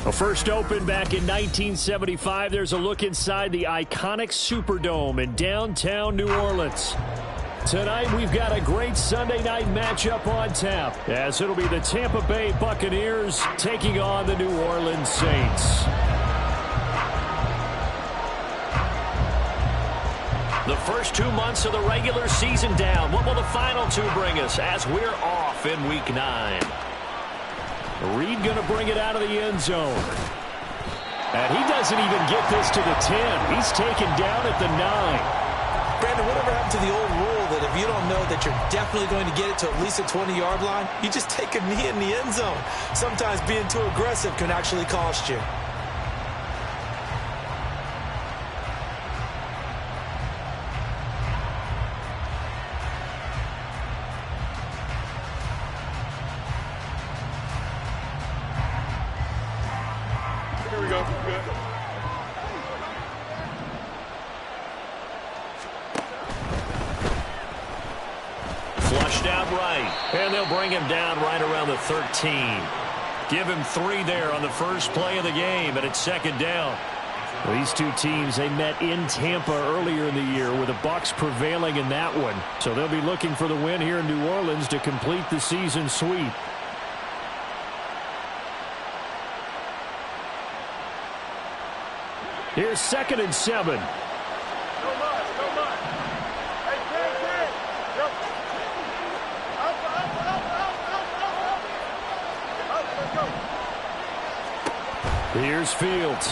Well, first opened back in 1975, there's a look inside the iconic Superdome in downtown New Orleans. Tonight, we've got a great Sunday night matchup on tap, as it'll be the Tampa Bay Buccaneers taking on the New Orleans Saints. The first 2 months of the regular season down. What will the final two bring us as we're off in Week 9? Reed going to bring it out of the end zone. And he doesn't even get this to the 10. He's taken down at the 9. Brandon, whatever happened to the old rule that if you don't know that you're definitely going to get it to at least a 20-yard line, you just take a knee in the end zone. Sometimes being too aggressive can actually cost you. Here we go. Good. Flushed out right. And they'll bring him down right around the 13. Give him 3 there on the first play of the game, and it's second down. Well, these two teams, they met in Tampa earlier in the year with the Bucs prevailing in that one. So they'll be looking for the win here in New Orleans to complete the season sweep. Here's 2nd and 7. Go much, go much. Hey, Ken. Yep. Up, let's go. Here's Fields.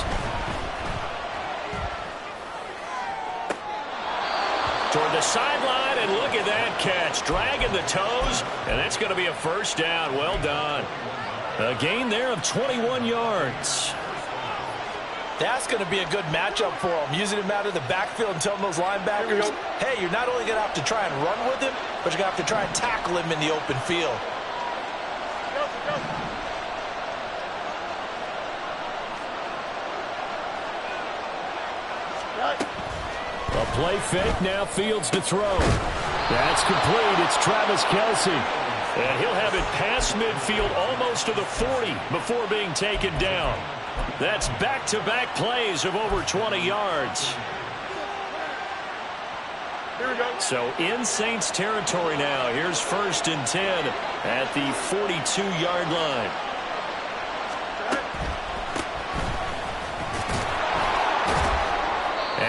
Toward the sideline, and look at that catch. Dragging the toes, and that's going to be a first down. Well done. A gain there of 21 yards. That's going to be a good matchup for him, using him out of the backfield and telling those linebackers, hey, you're not only going to have to try and run with him, but you're going to have to try and tackle him in the open field. A play fake, now Fields to throw. That's complete. It's Travis Kelce. And he'll have it past midfield almost to the 40 before being taken down. That's back-to-back plays of over 20 yards. Here we go. So in Saints territory now. Here's 1st and 10 at the 42-yard line.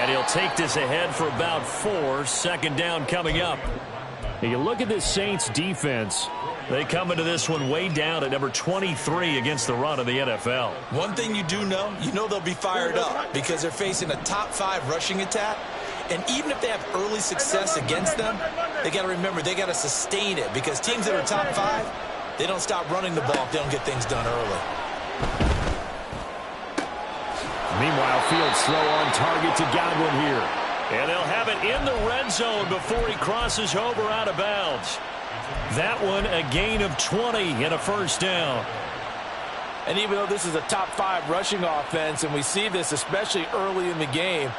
And he'll take this ahead for about 4. Second down coming up. And you look at this Saints defense. They come into this one way down at number 23 against the run of the NFL. One thing you do know, they'll be fired up because they're facing a top 5 rushing attack. And even if they have early success against them, they got to remember they got to sustain it because teams that are top 5, they don't stop running the ball if they don't get things done early. Meanwhile, Fields throw on target to Godwin here. And they'll have it in the red zone before he crosses over out of bounds. That one a gain of 20 and a first down. And even though this is a top 5 rushing offense, and we see this especially early in the game,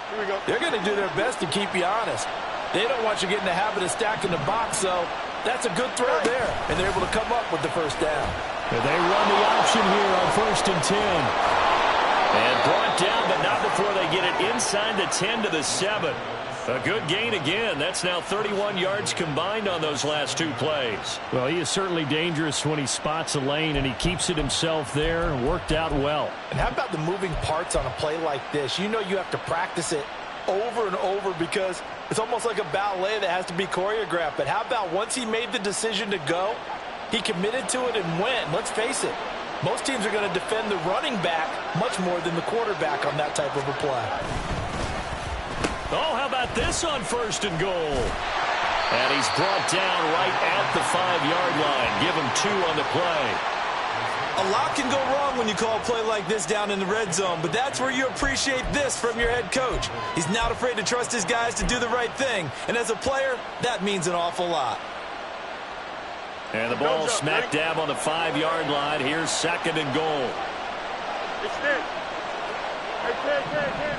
they're going to do their best to keep you honest. They don't want you getting the habit of stacking the box, so that's a good throw there. And they're able to come up with the first down. And they run the option here on 1st and 10. And brought down, but not before they get it inside the 10 to the 7. A good gain again. That's now 31 yards combined on those last 2 plays. Well, he is certainly dangerous when he spots a lane, and he keeps it himself there. Worked out well. And how about the moving parts on a play like this? You know you have to practice it over and over because it's almost like a ballet that has to be choreographed. But how about once he made the decision to go, he committed to it and went. Let's face it. Most teams are going to defend the running back much more than the quarterback on that type of a play. Oh, how about this on 1st and goal? And he's brought down right at the 5-yard line. Give him 2 on the play. A lot can go wrong when you call a play like this down in the red zone, but that's where you appreciate this from your head coach. He's not afraid to trust his guys to do the right thing, and as a player, that means an awful lot. And the ball smack dab on the 5-yard line. Here's 2nd and goal. It's it. Hey.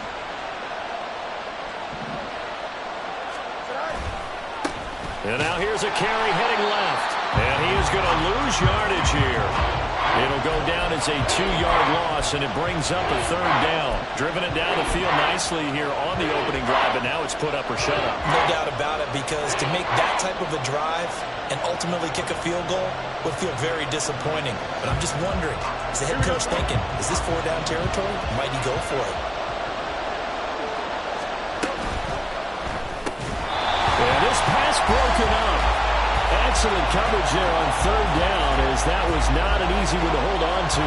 And now here's a carry heading left. And he is going to lose yardage here. It'll go down as a 2-yard loss, and it brings up a 3rd down. Driven it down the field nicely here on the opening drive, but now it's put up or shut up. No doubt about it, because to make that type of a drive and ultimately kick a field goal would feel very disappointing. But I'm just wondering, is the head coach thinking, is this 4-down territory? Might he go for it? And this pass broken up. Excellent coverage there on 3rd down, as that was not an easy one to hold on to.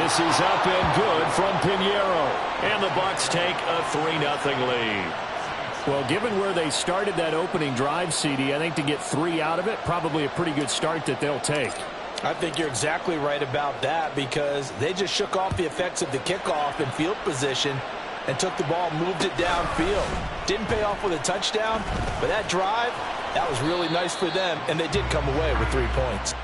This is up and good from Pinheiro. And the Bucs take a 3-0 lead. Well, given where they started that opening drive, CD, I think to get 3 out of it, probably a pretty good start that they'll take. I think you're exactly right about that, because they just shook off the effects of the kickoff and field position and took the ball, moved it downfield. Didn't pay off with a touchdown, but that drive, that was really nice for them, and they did come away with 3 points.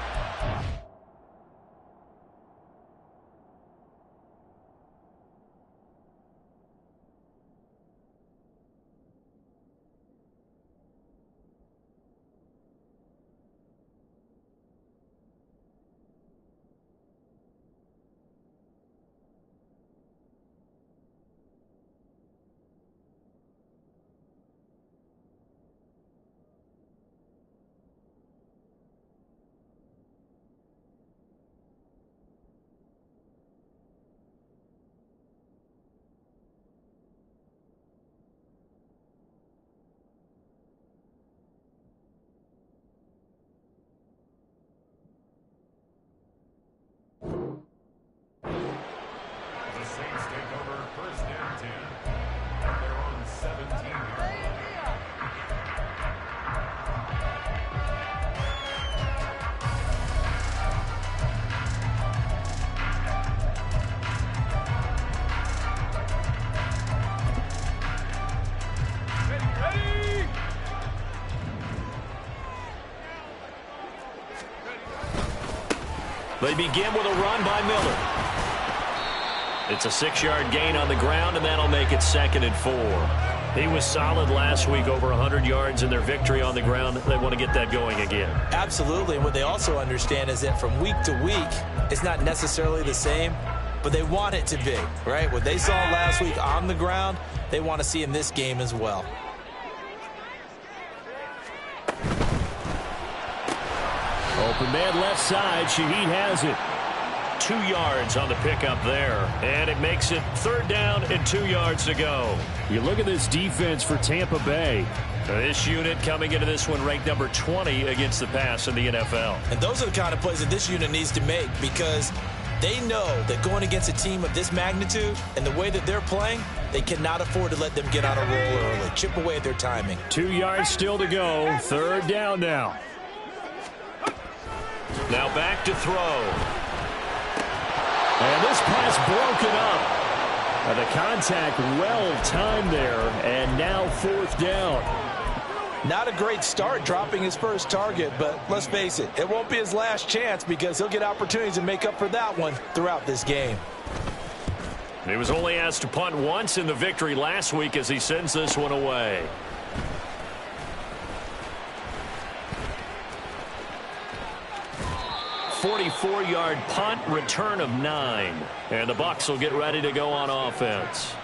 They begin with a run by Miller. It's a 6-yard gain on the ground, and that'll make it 2nd and 4. He was solid last week, over 100 yards in their victory on the ground. They want to get that going again. Absolutely, and what they also understand is that from week to week, it's not necessarily the same, but they want it to be, right? What they saw last week on the ground, they want to see in this game as well. Open man left side. Shaheed has it. 2 yards on the pickup there. And it makes it 3rd down and 2 yards to go. You look at this defense for Tampa Bay. This unit coming into this one ranked number 20 against the pass in the NFL. And those are the kind of plays that this unit needs to make, because they know that going against a team of this magnitude and the way that they're playing, they cannot afford to let them get on a roll early. Chip away at their timing. 2 yards still to go. 3rd down now. Now back to throw. And this pass broken up. And the contact well timed there. And now 4th down. Not a great start dropping his first target, but let's face it, it won't be his last chance, because he'll get opportunities to make up for that one throughout this game. He was only asked to punt once in the victory last week as he sends this one away. "44-yard punt, return of 9. And the Bucs will get ready to go on offense.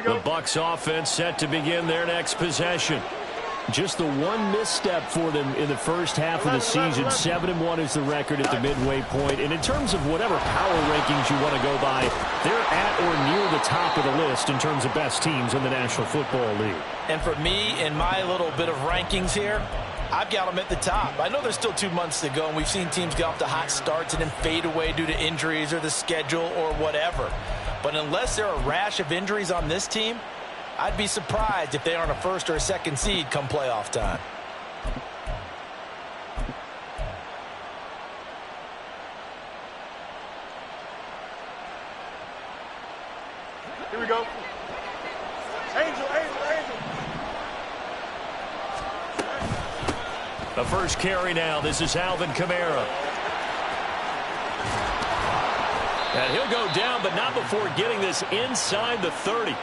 The Bucs offense set to begin their next possession. Just the one misstep for them in the first half of the season. 7-1 is the record at the midway point. And in terms of whatever power rankings you want to go by, they're at or near the top of the list in terms of best teams in the National Football League. And for me, in my little bit of rankings here, I've got them at the top. I know there's still 2 months to go, and we've seen teams get off to hot starts and then fade away due to injuries or the schedule or whatever. But unless there are a rash of injuries on this team, I'd be surprised if they aren't a 1st or a 2nd seed come playoff time. Here we go. Angel. The first carry now. This is Alvin Kamara. And he'll go down, but not before getting this inside the 30.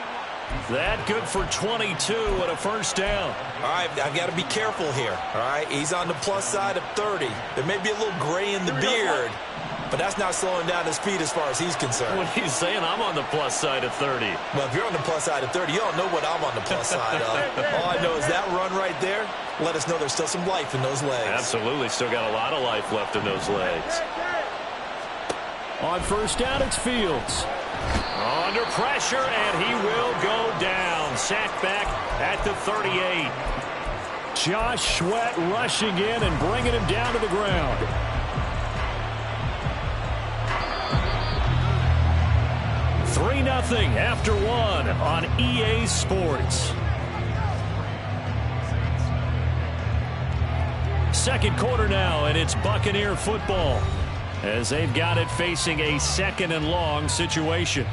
That good for 22 and a first down. All right, I've got to be careful here. All right, he's on the plus side of 30. There may be a little gray in the beard, but that's not slowing down his speed as far as he's concerned. What he's saying, I'm on the plus side of 30. Well, if you're on the plus side of 30, you don't know what I'm on the plus side of. All I know is that run right there let us know there's still some life in those legs. Absolutely, still got a lot of life left in those legs. On first down, it's Fields. Under pressure, and he will go down. Sacked back at the 38. Josh Sweat rushing in and bringing him down to the ground. Three 3-0 after one on EA Sports. Second quarter now, and it's Buccaneer football as they've got it facing a second and long situation.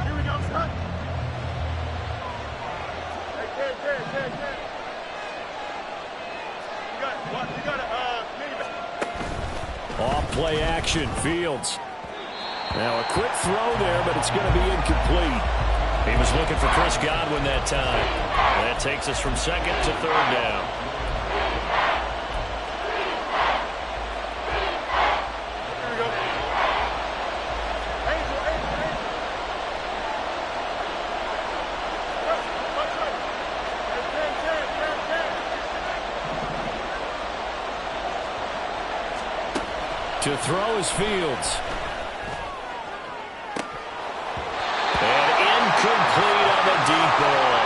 Here we go, son. Hey, Ted. You got Off play action, Fields. Now a quick throw there, but it's going to be incomplete. He was looking for Chris Godwin that time. That takes us from second to third down. Here we go. Angel. Watch right. Hey, 10. To throw is Fields. Complete on the deep ball.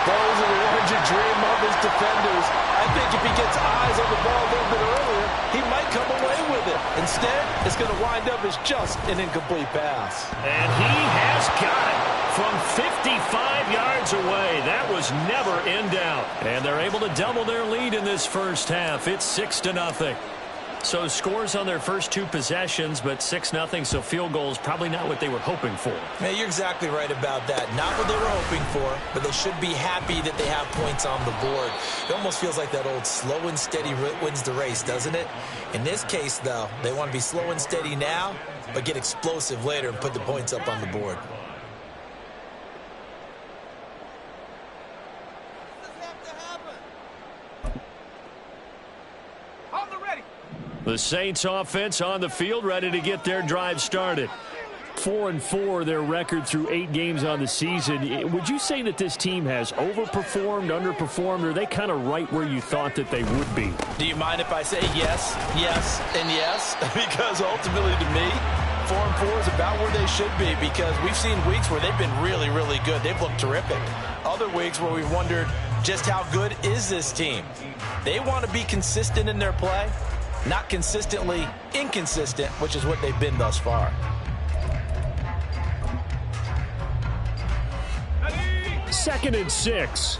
Those are the ones you dream of as defenders. I think if he gets eyes on the ball a little bit earlier, he might come away with it. Instead, it's going to wind up as just an incomplete pass. And he has got it from 55 yards away. That was never in doubt. And they're able to double their lead in this first half. It's 6-0. So scores on their first two possessions, but 6-0, so field goals probably not what they were hoping for. Man, you're exactly right about that. Not what they were hoping for, but they should be happy that they have points on the board. It almost feels like that old slow and steady wins the race, doesn't it? In this case, though, they want to be slow and steady now, but get explosive later and put the points up on the board. The Saints offense on the field, ready to get their drive started. 4-4 their record through 8 games on the season. Would you say that this team has overperformed, underperformed, or are they kind of right where you thought that they would be? Do you mind if I say yes, and yes? Because ultimately to me, 4-4 is about where they should be, because we've seen weeks where they've been really, really good. They've looked terrific. Other weeks where we've wondered just how good is this team. They want to be consistent in their play. Not consistently inconsistent, which is what they've been thus far. Second and 6.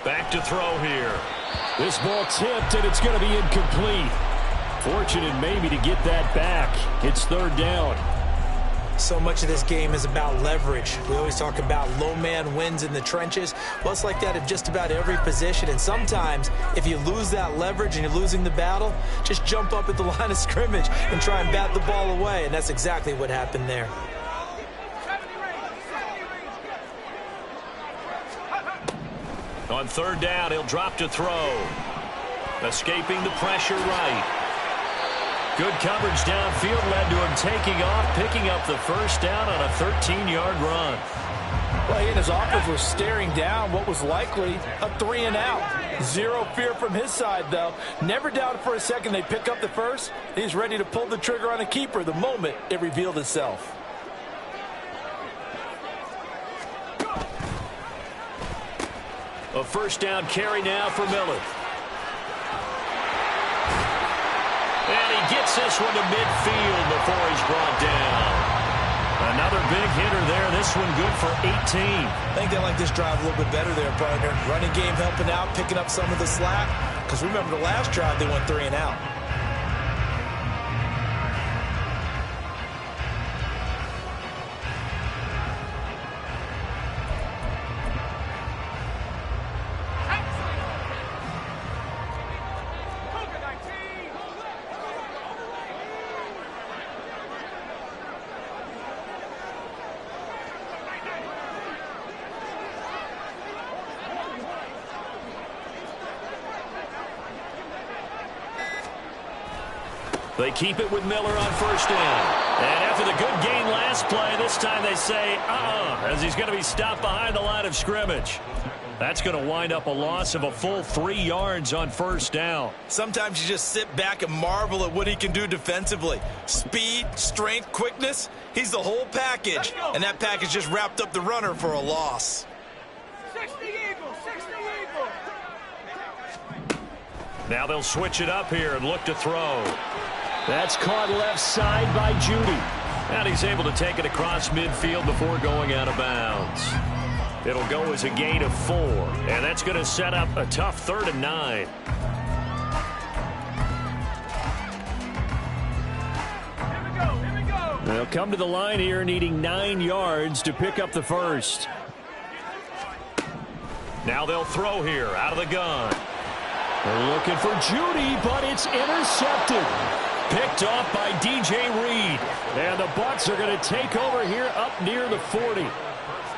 Back to throw here. This ball tipped, and it's going to be incomplete. Fortunate maybe to get that back. It's third down. So much of this game is about leverage. We always talk about low man wins in the trenches. Well, it's like that at just about every position. And sometimes, if you lose that leverage and you're losing the battle, just jump up at the line of scrimmage and try and bat the ball away. And that's exactly what happened there. On third down, he'll drop to throw. Escaping the pressure right. Good coverage downfield led to him taking off, picking up the first down on a 13-yard run. Well, he and his offense were staring down what was likely a 3-and-out. Zero fear from his side, though. Never doubted for a second they'd pick up the first. He's ready to pull the trigger on a keeper the moment it revealed itself. A first down carry now for Miller. And he gets this one to midfield before he's brought down. Another big hitter there. This one good for 18. I think they like this drive a little bit better there, partner. Running game helping out, picking up some of the slack. Because remember the last drive, they went 3 and out. They keep it with Miller on first down. And after the good gain last play, this time they say, as he's going to be stopped behind the line of scrimmage. That's going to wind up a loss of a full 3 yards on first down. Sometimes you just sit back and marvel at what he can do defensively. Speed, strength, quickness, he's the whole package. And that package just wrapped up the runner for a loss. 60 Eagles, 60 Eagles. Now they'll switch it up here and look to throw. That's caught left side by Judy. And he's able to take it across midfield before going out of bounds. It'll go as a gain of 4. And that's going to set up a tough 3rd and 9. Here we go. They'll come to the line here needing 9 yards to pick up the first. Now they'll throw here out of the gun. They're looking for Judy, but it's intercepted. Picked off by DJ Reed. And the Bucs are going to take over here up near the 40.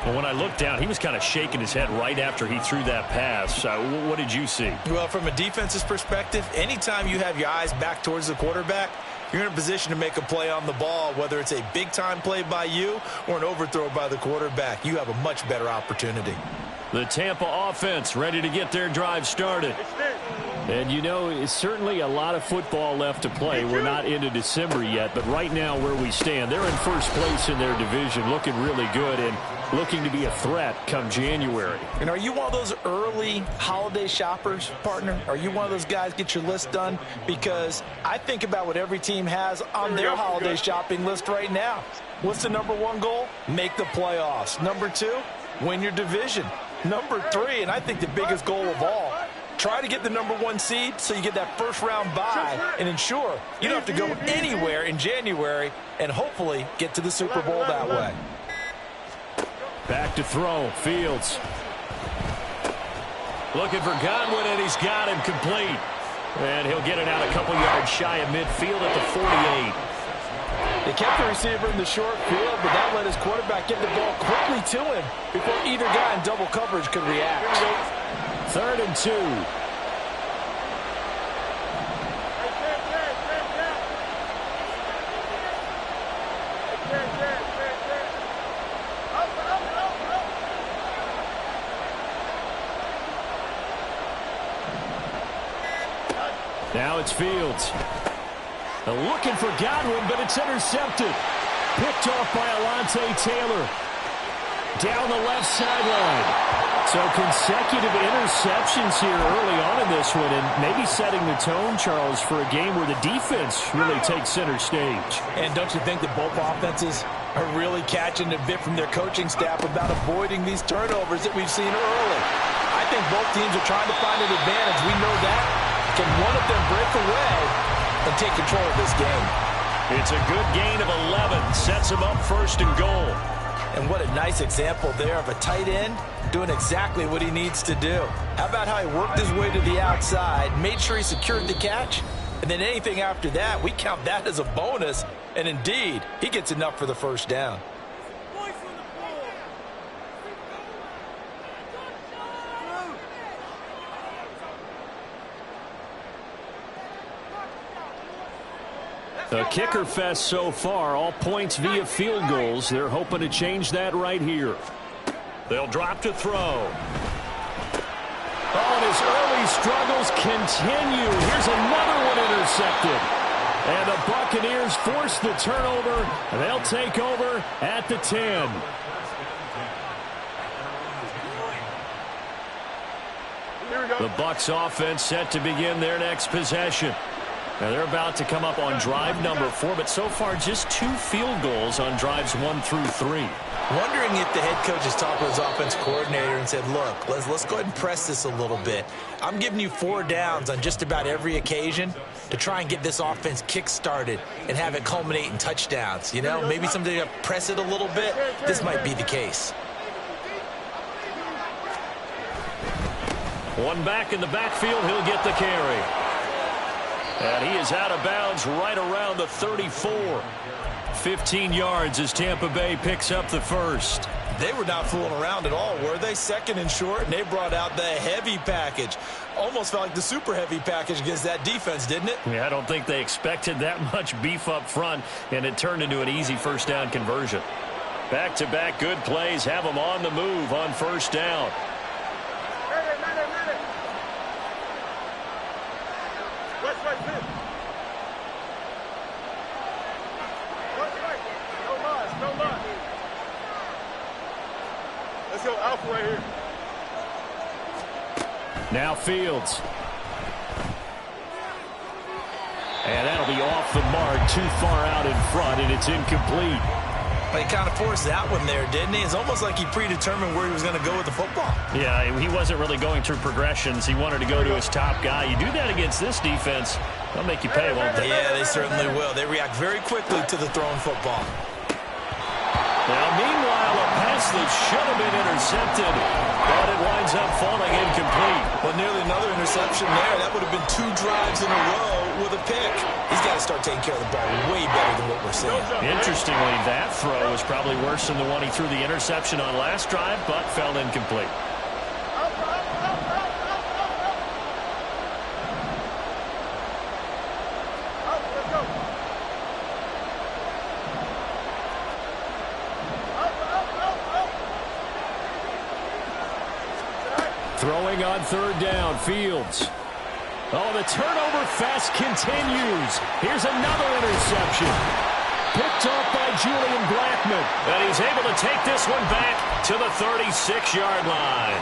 Well, when I looked down, he was kind of shaking his head right after he threw that pass. What did you see? Well, from a defense's perspective, anytime you have your eyes back towards the quarterback, you're in a position to make a play on the ball, whether it's a big-time play by you or an overthrow by the quarterback. You have a much better opportunity. The Tampa offense ready to get their drive started. And, you know, it's certainly a lot of football left to play. We're not into December yet, but right now where we stand, they're in first place in their division, looking really good and looking to be a threat come January. And are you one of those early holiday shoppers, partner? Are you one of those guys get your list done? Because I think about what every team has on their holiday shopping list right now. What's the #1 goal? Make the playoffs. #2, win your division. #3, and I think the biggest goal of all, try to get the #1 seed so you get that first-round bye and ensure you don't have to go anywhere in January and hopefully get to the Super Bowl that way. Back to throw. Fields. Looking for Godwin, and he's got him complete. And he'll get it out a couple yards shy of midfield at the 48. They kept the receiver in the short field, but that let his quarterback get the ball quickly to him before either guy in double coverage could react. 3rd and 2. Now it's Fields. They're looking for Godwin, but it's intercepted. Picked off by Alontae Taylor. Down the left sideline. So consecutive interceptions here early on in this one, and maybe setting the tone, Charles, for a game where the defense really takes center stage. And don't you think that both offenses are really catching a bit from their coaching staff about avoiding these turnovers that we've seen early? I think both teams are trying to find an advantage. We know that. Can one of them break away and take control of this game? It's a good gain of 11. Sets them up 1st and goal. And what a nice example there of a tight end doing exactly what he needs to do. How about how he worked his way to the outside, made sure he secured the catch, and then anything after that, we count that as a bonus. And indeed, he gets enough for the first down. A kicker fest so far, all points via field goals. They're hoping to change that right here. They'll drop to throw. Oh, and his early struggles continue. Here's another one intercepted. And the Buccaneers force the turnover. They'll take over at the 10. The Bucs offense set to begin their next possession. Now they're about to come up on drive number 4, but so far just 2 field goals on drives 1 through 3. Wondering if the head coach has talked to his offense coordinator and said, look, let's go ahead and press this a little bit. I'm giving you 4 downs on just about every occasion to try and get this offense kick-started and have it culminate in touchdowns. You know, maybe someday press it a little bit. This might be the case. One back in the backfield, he'll get the carry. And he is out of bounds right around the 34. 15 yards as Tampa Bay picks up the first. They were not fooling around at all, were they? Second and short, and they brought out the heavy package. Almost felt like the super heavy package against that defense, didn't it? Yeah, I don't think they expected that much beef up front, and it turned into an easy first down conversion. Back-to-back good plays have them on the move on first down. Let's go Alpha right here. Now Fields. And that'll be off the mark, too far out in front, and it's incomplete. He kind of forced that one there, didn't he? It's almost like he predetermined where he was going to go with the football. Yeah, he wasn't really going through progressions. He wanted to go to his top guy. You do that against this defense, they'll make you pay, won't they? Yeah, they certainly will. They react very quickly to the thrown football. Now, meanwhile, a pass that should have been intercepted, but it winds up falling incomplete. Well, nearly another interception there. That would have been 2 drives in a row with a pick. He's got to start taking care of the ball way better than what we're seeing. Interestingly, that throw was probably worse than the one he threw the interception on last drive, but fell incomplete. Throwing on third down, Fields. Oh, the turnover fest continues. Here's another interception. Picked off by Julian Blackmon. And he's able to take this one back to the 36-yard line.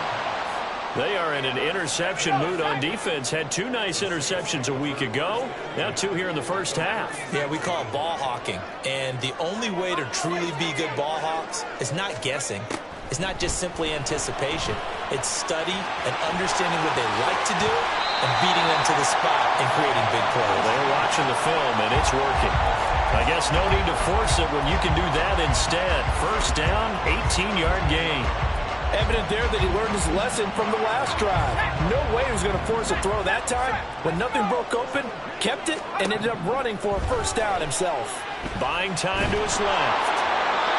They are in an interception mood on defense. Had 2 nice interceptions a week ago. Now 2 here in the first half. Yeah, we call it ball hawking. And the only way to truly be good ball hawks is not guessing. It's not just simply anticipation. It's study and understanding what they like to do and beating them to the spot and creating big plays. They're watching the film, and it's working. I guess no need to force it when you can do that instead. First down, 18-yard gain. Evident there that he learned his lesson from the last drive. No way he was going to force a throw that time. When nothing broke open, kept it, and ended up running for a first down himself. Buying time to his left.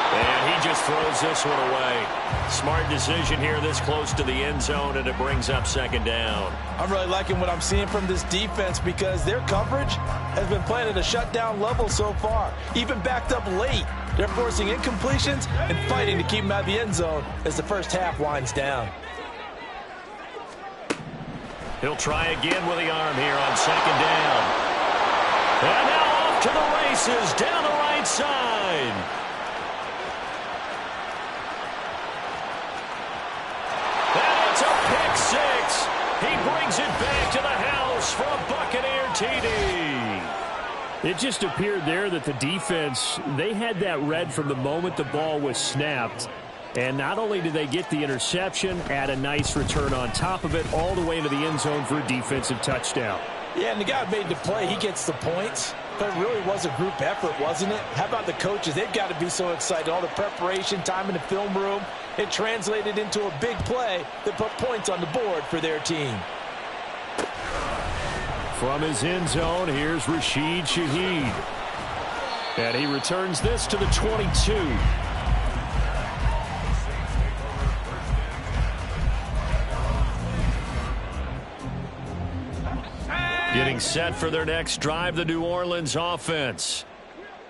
And he just throws this one away. Smart decision here this close to the end zone, and it brings up second down. I'm really liking what I'm seeing from this defense because their coverage has been playing at a shutdown level so far. Even backed up late, they're forcing incompletions and fighting to keep them out of the end zone as the first half winds down. He'll try again with the arm here on second down. And now off to the races down the right side. Six. He brings it back to the house for a Buccaneer TD. It just appeared there that the defense, they had that read from the moment the ball was snapped. And not only did they get the interception, add a nice return on top of it, all the way into the end zone for a defensive touchdown. Yeah, and the guy made the play. He gets the points. But it really was a group effort, wasn't it? How about the coaches? They've got to be so excited. All the preparation, time in the film room. It translated into a big play that put points on the board for their team. From his end zone, here's Rashid Shaheed. And he returns this to the 22. Getting set for their next drive, the New Orleans offense.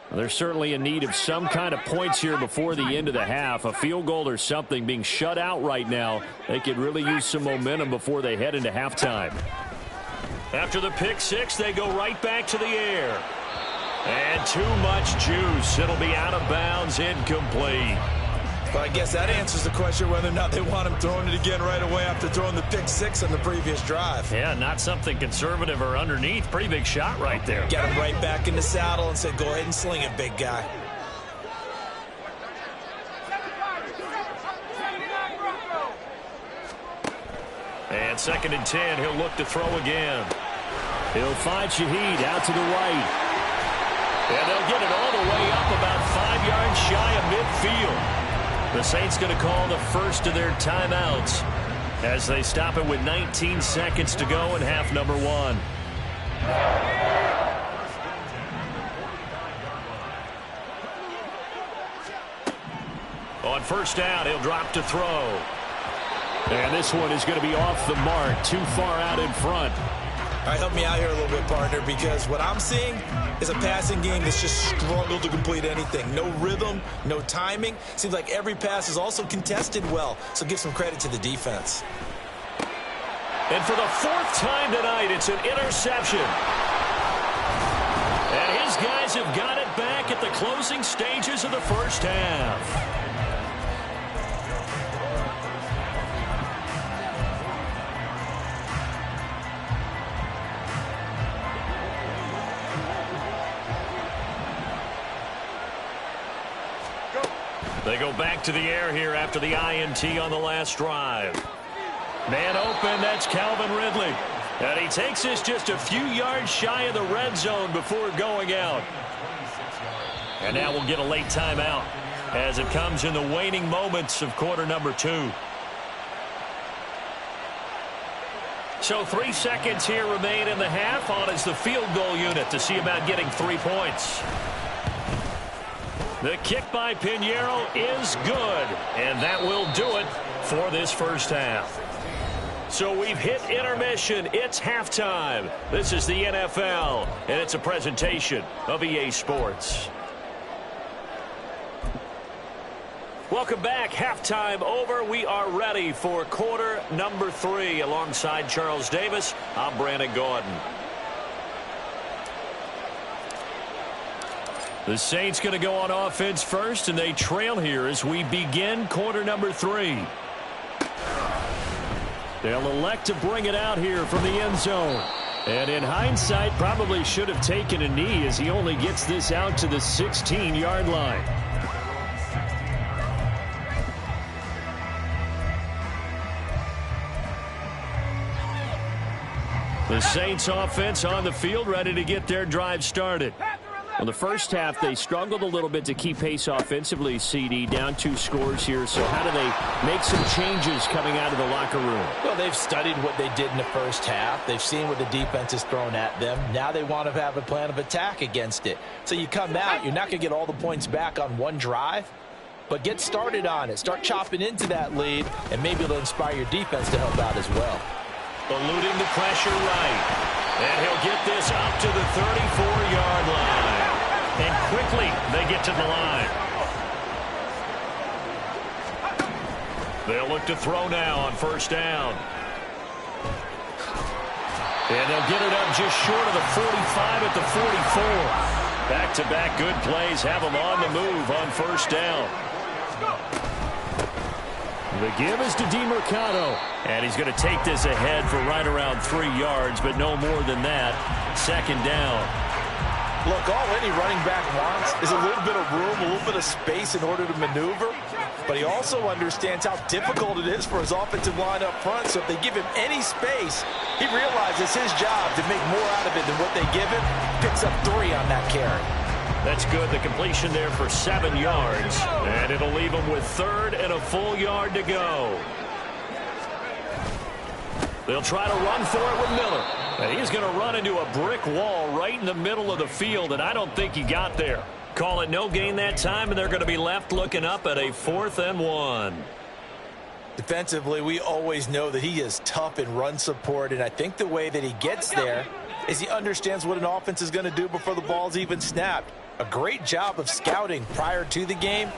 They're certainly in need of some kind of points here before the end of the half. A field goal or something being shut out right now. They could really use some momentum before they head into halftime. After the pick six, they go right back to the air. And too much juice. It'll be out of bounds, incomplete. Well, I guess that answers the question whether or not they want him throwing it again right away after throwing the pick six on the previous drive. Yeah, not something conservative or underneath. Pretty big shot right there. Get him right back in the saddle and said, go ahead and sling it, big guy. And 2nd and 10, he'll look to throw again. He'll find Shaheed out to the right. And they'll get it all the way up about 5 yards shy of midfield. The Saints going to call the first of their timeouts as they stop it with 19 seconds to go in half number 1. On 1st down, he'll drop to throw. And this one is going to be off the mark, too far out in front. All right, help me out here a little bit, partner, because what I'm seeing is a passing game that's just struggled to complete anything. No rhythm, no timing. Seems like every pass is also contested well, so give some credit to the defense. And for the 4th time tonight, it's an interception. And his guys have got it back at the closing stages of the first half. They go back to the air here after the INT on the last drive. Man open, that's Calvin Ridley. And he takes this just a few yards shy of the red zone before going out. And now we'll get a late timeout as it comes in the waning moments of quarter number 2. So 3 seconds here remain in the half. On is the field goal unit to see about getting 3 points. The kick by Pinheiro is good, and that will do it for this first half. So we've hit intermission. It's halftime. This is the NFL, and it's a presentation of EA Sports. Welcome back. Halftime over. We are ready for quarter number 3. Alongside Charles Davis, I'm Brandon Gordon. The Saints going to go on offense first, and they trail here as we begin quarter number 3. They'll elect to bring it out here from the end zone. And in hindsight, probably should have taken a knee as he only gets this out to the 16-yard line. The Saints offense on the field, ready to get their drive started. Well, the first half, they struggled a little bit to keep pace offensively, CD, down 2 scores here. So how do they make some changes coming out of the locker room? Well, they've studied what they did in the first half. They've seen what the defense has thrown at them. Now they want to have a plan of attack against it. So you come out, you're not going to get all the points back on one drive, but get started on it. Start chopping into that lead, and maybe it'll inspire your defense to help out as well. Eluding the pressure right. And he'll get this up to the 34-yard line. And quickly, they get to the line. They'll look to throw now on 1st down. And they'll get it up just short of the 45 at the 44. Back-to-back good plays have them on the move on 1st down. The give is to DeMercado. And he's going to take this ahead for right around 3 yards, but no more than that. 2nd down. Look, all any running back wants is a little bit of room, a little bit of space in order to maneuver. But he also understands how difficult it is for his offensive line up front. So if they give him any space, he realizes his job to make more out of it than what they give him. Picks up 3 on that carry. That's good. The completion there for 7 yards. And it'll leave him with 3rd and a full yard to go. They'll try to run for it with Miller. And he's going to run into a brick wall right in the middle of the field, and I don't think he got there. Call it no gain that time, and they're going to be left looking up at a 4th and 1. Defensively, we always know that he is tough in run support, and I think the way that he gets there is he understands what an offense is going to do before the ball's even snapped. A great job of scouting prior to the game,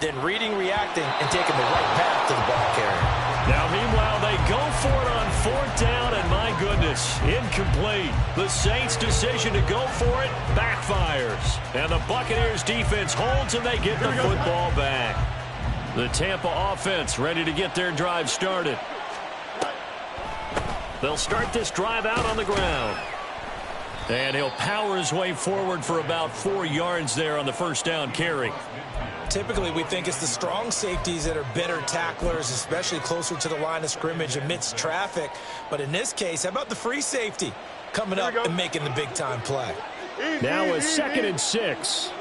then reading, reacting, and taking the right path to the ball carrier. Now, meanwhile, they go for it on 4th down, and my goodness, incomplete. The Saints' decision to go for it backfires. And the Buccaneers defense holds, and they get the football back. The Tampa offense ready to get their drive started. They'll start this drive out on the ground. And he'll power his way forward for about 4 yards there on the first down carry. Typically, we think it's the strong safeties that are better tacklers, especially closer to the line of scrimmage amidst traffic. But in this case, how about the free safety coming up and making the big-time play? Now a 2nd and 6.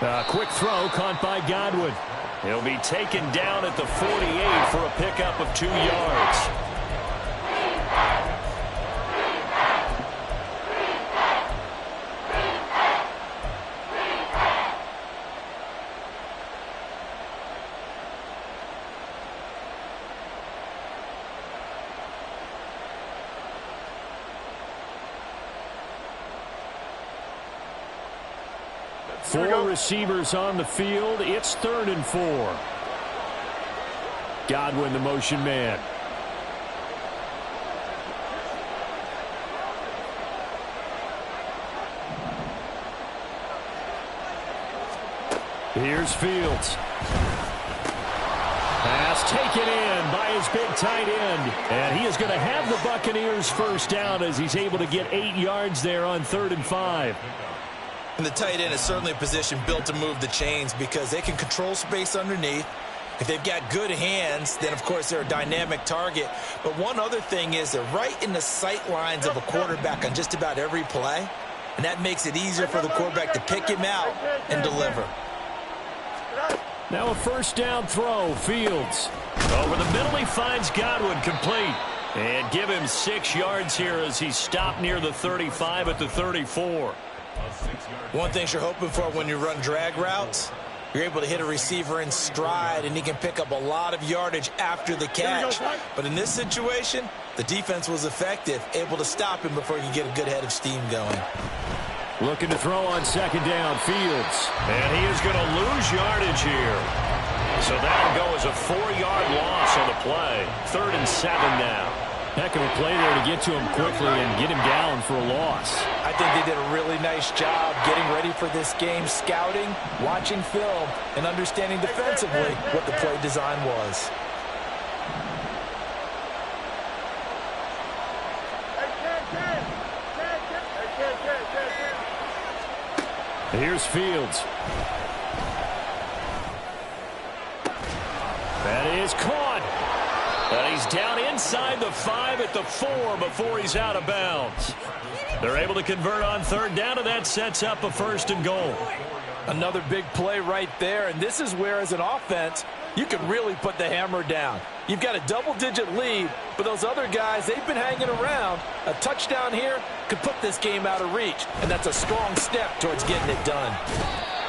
A quick throw caught by Godwin. He'll be taken down at the 48 for a pickup of 2 yards. Four receivers on the field. It's 3rd and 4. Godwin, the motion man. Here's Fields. Pass taken in by his big tight end. And he is going to have the Buccaneers first down as he's able to get 8 yards there on 3rd and 5. And the tight end is certainly a position built to move the chains because they can control space underneath. If they've got good hands, then, of course, they're a dynamic target. But one other thing is they're right in the sight lines of a quarterback on just about every play. And that makes it easier for the quarterback to pick him out and deliver. Now a first down throw. Fields. Over the middle, he finds Godwin complete. And give him 6 yards here as he stopped near the 35 at the 34. One thing you're hoping for when you run drag routes, you're able to hit a receiver in stride, and he can pick up a lot of yardage after the catch. But in this situation, the defense was effective, able to stop him before he could get a good head of steam going. Looking to throw on 2nd down. Fields. And he is going to lose yardage here. So that'll go as a 4-yard loss on the play. 3rd and 7 now. Heck of a play there to get to him quickly and get him down for a loss. I think they did a really nice job getting ready for this game, scouting, watching film, and understanding defensively what the play design was. Here's Fields. That is caught. And he's down inside the 5 at the 4 before he's out of bounds. They're able to convert on 3rd down, and that sets up a 1st and goal. Another big play right there, and this is where, as an offense, you can really put the hammer down. You've got a double-digit lead, but those other guys, they've been hanging around. A touchdown here could put this game out of reach, and that's a strong step towards getting it done.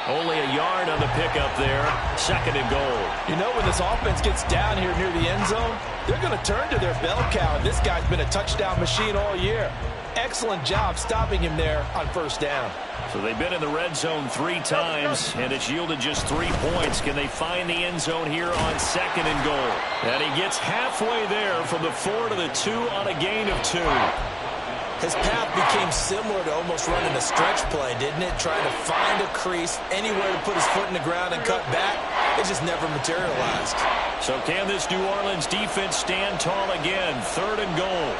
Only a yard on the pickup there. 2nd and goal. You know, when this offense gets down here near the end zone, they're going to turn to their bell cow, and this guy's been a touchdown machine all year. Excellent job stopping him there on 1st down. So they've been in the red zone 3 times, and it's yielded just 3 points. Can they find the end zone here on 2nd and goal? And he gets halfway there from the 4 to the 2 on a gain of 2. His path became similar to almost running a stretch play, didn't it? Trying to find a crease, anywhere to put his foot in the ground and cut back. It just never materialized. So can this New Orleans defense stand tall again? 3rd and goal.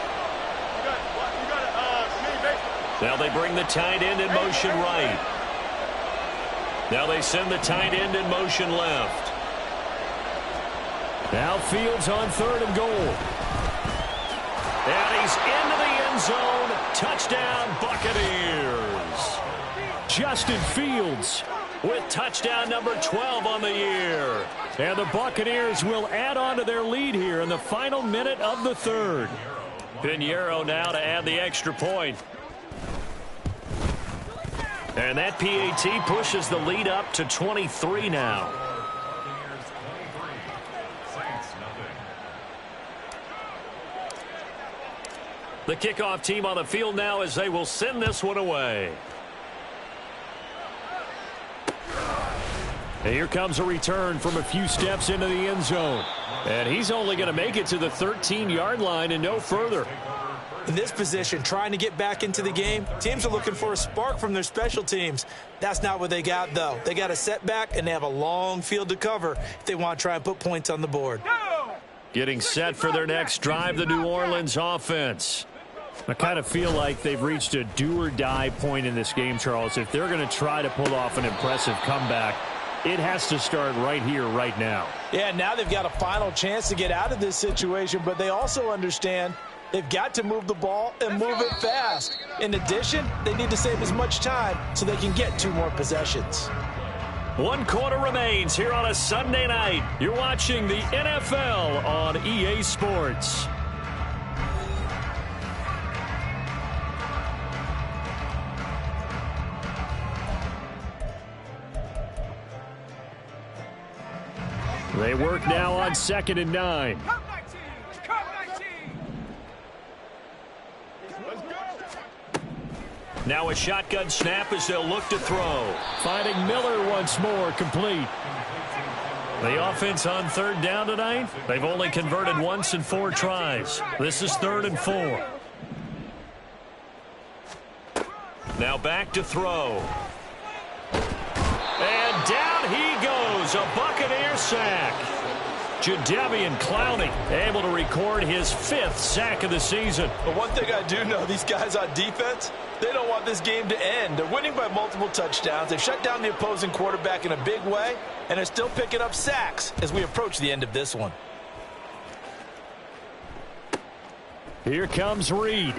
Now they bring the tight end in motion right. Now they send the tight end in motion left. Now Fields on 3rd and goal. And he's into the end zone. Touchdown, Buccaneers. Justin Fields with touchdown number 12 on the year. And the Buccaneers will add on to their lead here in the final minute of the 3rd. Pinheiro now to add the extra point. And that PAT pushes the lead up to 23 now. The kickoff team on the field now as they will send this one away. And here comes a return from a few steps into the end zone. And he's only going to make it to the 13-yard line and no further. In this position, trying to get back into the game, teams are looking for a spark from their special teams. That's not what they got, though. They got a setback, and they have a long field to cover if they want to try and put points on the board. Getting set for their next drive, the New Orleans offense. I kind of feel like they've reached a do-or-die point in this game, Charles. If they're going to try to pull off an impressive comeback, it has to start right here, right now. Yeah, now they've got a final chance to get out of this situation, but they also understand they've got to move the ball and move it fast. In addition, they need to save as much time so they can get 2 more possessions. 1 quarter remains here on a Sunday night. You're watching the NFL on EA Sports. They work now on 2nd and 9. Now a shotgun snap as they'll look to throw. Finding Miller once more, complete. The offense on 3rd down tonight, they've only converted once in 4 tries. This is 3rd and 4. Now back to throw. And down he goes, a Buccaneer sack. Jadeveon Clowney able to record his 5th sack of the season. But one thing I do know, these guys on defense, they don't want this game to end. They're winning by multiple touchdowns. They've shut down the opposing quarterback in a big way, and they're still picking up sacks as we approach the end of this one. Here comes Reed.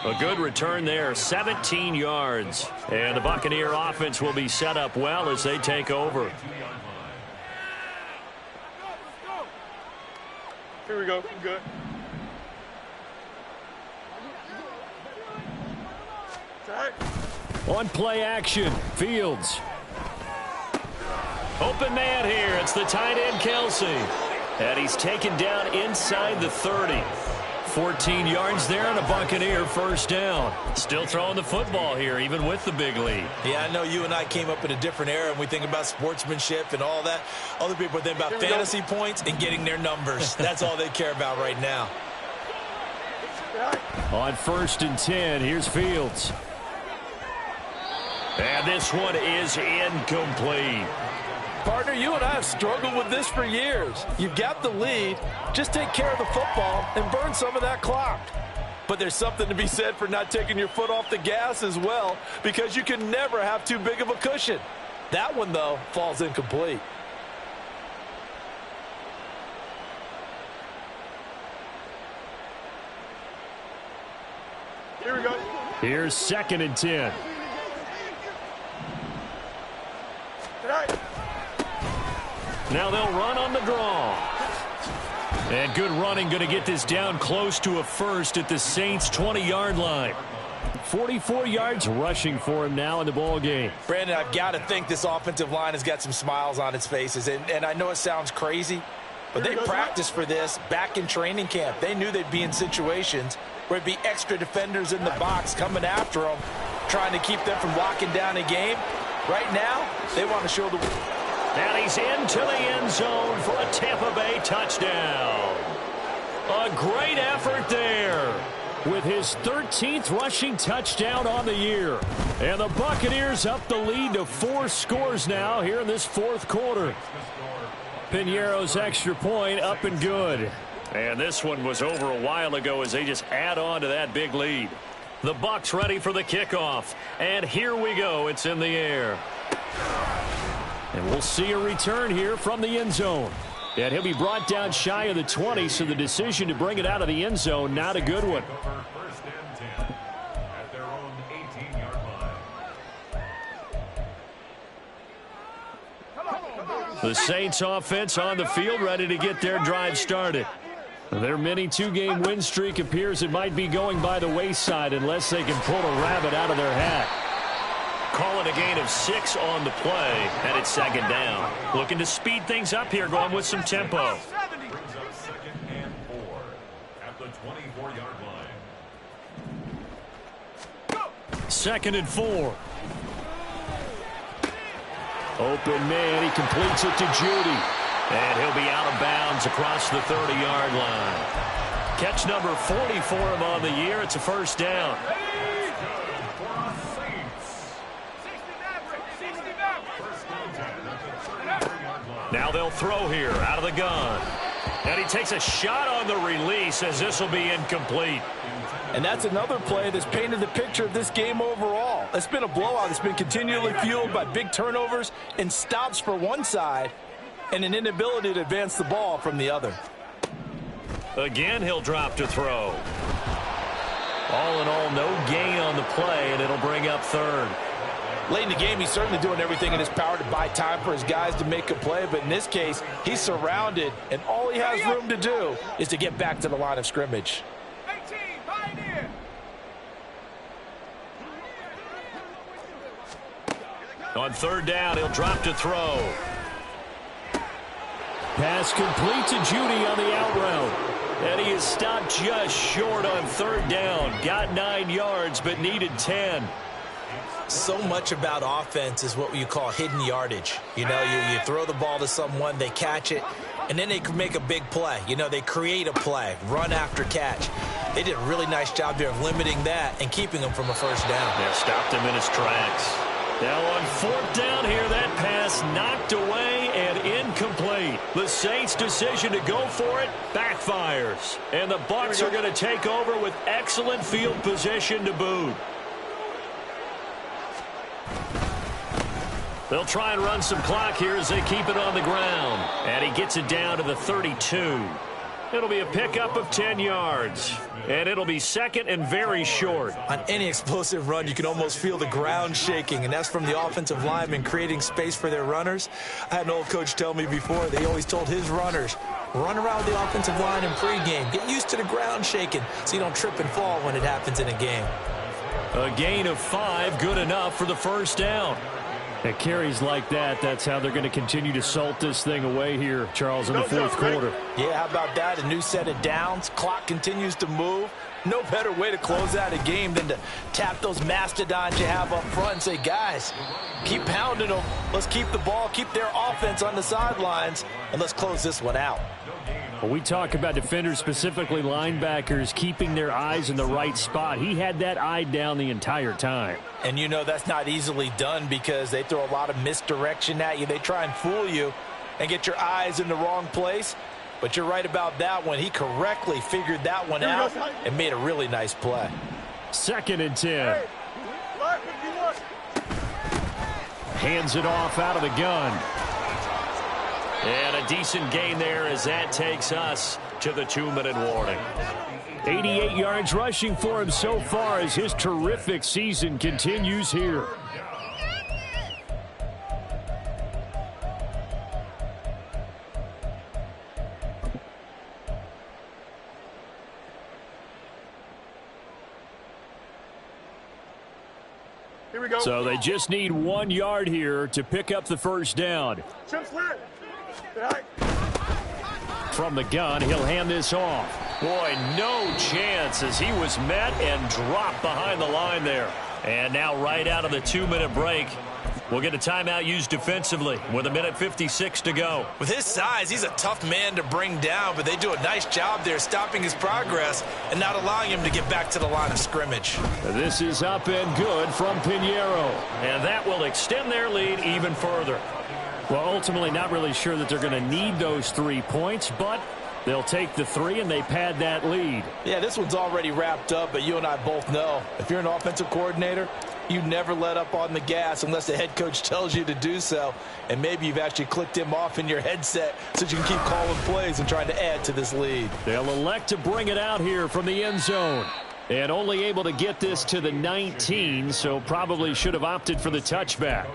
A good return there, 17 yards. And the Buccaneer offense will be set up well as they take over. Here we go. Good. On play action, Fields. Open man here. It's the tight end, Kelsey. And he's taken down inside the 30. 14 yards there and a Buccaneer 1st down. Still throwing the football here, even with the big lead. Yeah, I know you and I came up in a different era, and we think about sportsmanship and all that. Other people think about fantasy points and getting their numbers. That's all they care about right now. On 1st and 10, here's Fields. And this one is incomplete. Partner, you and I have struggled with this for years. You've got the lead. Just take care of the football and burn some of that clock. But there's something to be said for not taking your foot off the gas as well, because you can never have too big of a cushion. That one, though, falls incomplete. Here we go. Here's 2nd and 10. Now they'll run on the draw. And good running, going to get this down close to a 1st at the Saints' 20-yard line. 44 yards rushing for him now in the ball game. Brandon, I've got to think this offensive line has got some smiles on its faces. And I know it sounds crazy, but they practiced for this back in training camp. They knew they'd be in situations where it'd be extra defenders in the box coming after them, trying to keep them from locking down a game. Right now, they want to show the... And he's into the end zone for a Tampa Bay touchdown. A great effort there with his 13th rushing touchdown on the year. And the Buccaneers up the lead to 4 scores now here in this 4th quarter. Piñeiro's extra point up and good. And this one was over a while ago as they just add on to that big lead. The Bucs ready for the kickoff. And here we go. It's in the air. And we'll see a return here from the end zone. And he'll be brought down shy of the 20, so the decision to bring it out of the end zone, not a good one. First and 10 at their own 18-yard line. The Saints offense on the field, ready to get their drive started. Their mini 2-game win streak appears it might be going by the wayside unless they can pull a rabbit out of their hat. Call it a gain of 6 on the play, and it's 2nd down. Looking to speed things up here, going with some tempo. Brings up 2nd and 4 at the 24-yard line. 2nd and 4. Open man, he completes it to Judy. And he'll be out of bounds across the 30-yard line. Catch number 40 for him on the year. It's a first down. Now they'll throw here out of the gun. And he takes a shot on the release as this will be incomplete. And that's another play that's painted the picture of this game overall. It's been a blowout. It's been continually fueled by big turnovers and stops for one side and an inability to advance the ball from the other. Again, he'll drop to throw. All in all, no gain on the play, and it'll bring up third. Late in the game, he's certainly doing everything in his power to buy time for his guys to make a play. But in this case, he's surrounded, and all he has room to do is to get back to the line of scrimmage. On third down, he'll drop to throw. Pass complete to Judy on the out route. And he is stopped just short on third down. Got 9 yards, but needed 10. So much about offense is what you call hidden yardage. You know, you throw the ball to someone, they catch it, and then they can make a big play. You know, they create a play, run after catch. They did a really nice job there of limiting that and keeping him from a first down. Yeah, stopped him in his tracks. Now on fourth down here, that pass knocked away and incomplete. The Saints' decision to go for it backfires. And the Bucs are going to take over with excellent field position to boot. They'll try and run some clock here as they keep it on the ground. And he gets it down to the 32. It'll be a pickup of 10 yards. And it'll be second and very short. On any explosive run, you can almost feel the ground shaking, and that's from the offensive linemen creating space for their runners. I had an old coach tell me before, they always told his runners, run around the offensive line in pregame. Get used to the ground shaking so you don't trip and fall when it happens in a game. A gain of 5, good enough for the first down. At carries like that, that's how they're going to continue to salt this thing away here, Charles, in the fourth quarter. Yeah, how about that? A new set of downs. Clock continues to move. No better way to close out a game than to tap those mastodons you have up front and say, guys, keep pounding them. Let's keep the ball, keep their offense on the sidelines, and let's close this one out. Well, we talk about defenders, specifically linebackers, keeping their eyes in the right spot. He had that eye down the entire time. And you know that's not easily done because they throw a lot of misdirection at you. They try and fool you and get your eyes in the wrong place. But you're right about that one. He correctly figured that one out and made a really nice play. Second and 10. Hands it off out of the gun. And a decent gain there as that takes us to the 2-minute warning. 88 yards rushing for him so far as his terrific season continues here. Here we go. So they just need 1 yard here to pick up the first down. From the gun, he'll hand this off. Boy, no chance as he was met and dropped behind the line there. And now right out of the 2-minute break, we'll get a timeout used defensively with 1:56 to go. With his size, he's a tough man to bring down, but they do a nice job there stopping his progress and not allowing him to get back to the line of scrimmage. This is up and good from Pinheiro. And that will extend their lead even further. Well, ultimately not really sure that they're going to need those 3 points, but they'll take the 3 and they pad that lead. Yeah, this one's already wrapped up, but you and I both know if you're an offensive coordinator, you never let up on the gas unless the head coach tells you to do so. And maybe you've actually clicked him off in your headset so you can keep calling plays and trying to add to this lead. They'll elect to bring it out here from the end zone. And only able to get this to the 19, so probably should have opted for the touchback.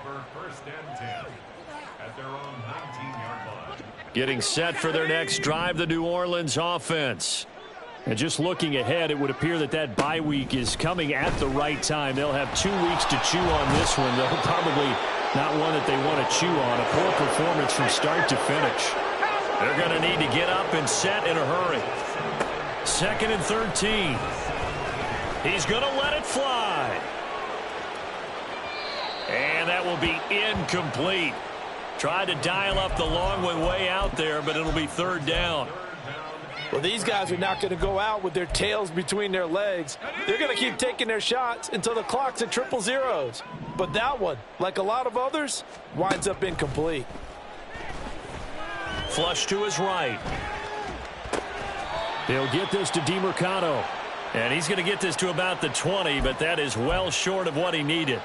Getting set for their next drive, the New Orleans offense. And just looking ahead, it would appear that that bye week is coming at the right time. They'll have 2 weeks to chew on this one, though probably not one that they want to chew on. A poor performance from start to finish. They're going to need to get up and set in a hurry. 2nd and 13. He's going to let it fly. And that will be incomplete. Tried to dial up the long one way out there, but it'll be third down. Well, these guys are not going to go out with their tails between their legs. They're going to keep taking their shots until the clock's at 000. But that one, like a lot of others, winds up incomplete. Flush to his right. He'll get this to DeMercado. And he's going to get this to about the 20, but that is well short of what he needed.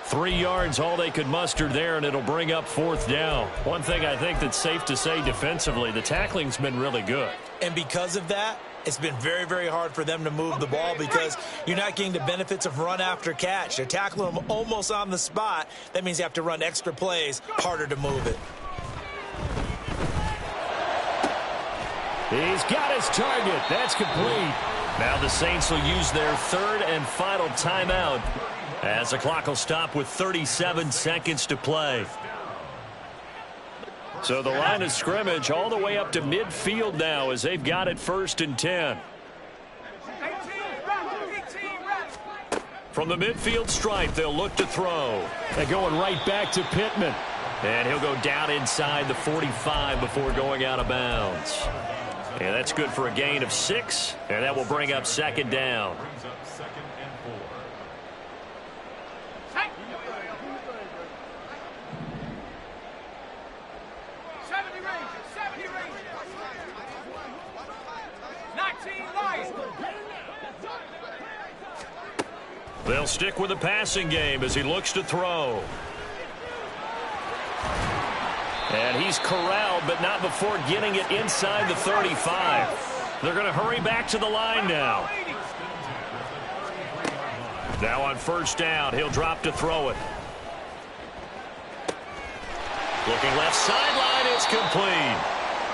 3 yards, all they could muster there, and it'll bring up fourth down. One thing I think that's safe to say defensively, the tackling's been really good. And because of that, it's been very, very hard for them to move the ball because you're not getting the benefits of run after catch. They're tackling them almost on the spot. That means you have to run extra plays, harder to move it. He's got his target. That's complete. Now the Saints will use their third and final timeout as the clock will stop with 37 seconds to play. So the line of scrimmage all the way up to midfield now as they've got it 1st and 10. From the midfield stripe, they'll look to throw. They're going right back to Pittman. And he'll go down inside the 45 before going out of bounds. And that's good for a gain of 6, and that will bring up 2nd down. They'll stick with the passing game as he looks to throw. And he's corralled, but not before getting it inside the 35. They're going to hurry back to the line now. Now on 1st down, he'll drop to throw it. Looking left sideline, it's complete.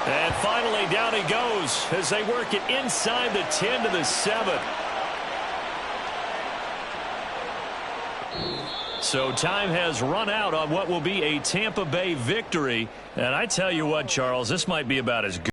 And finally down he goes as they work it inside the 10 to the 7. So time has run out on what will be a Tampa Bay victory. And I tell you what, Charles, this might be about as good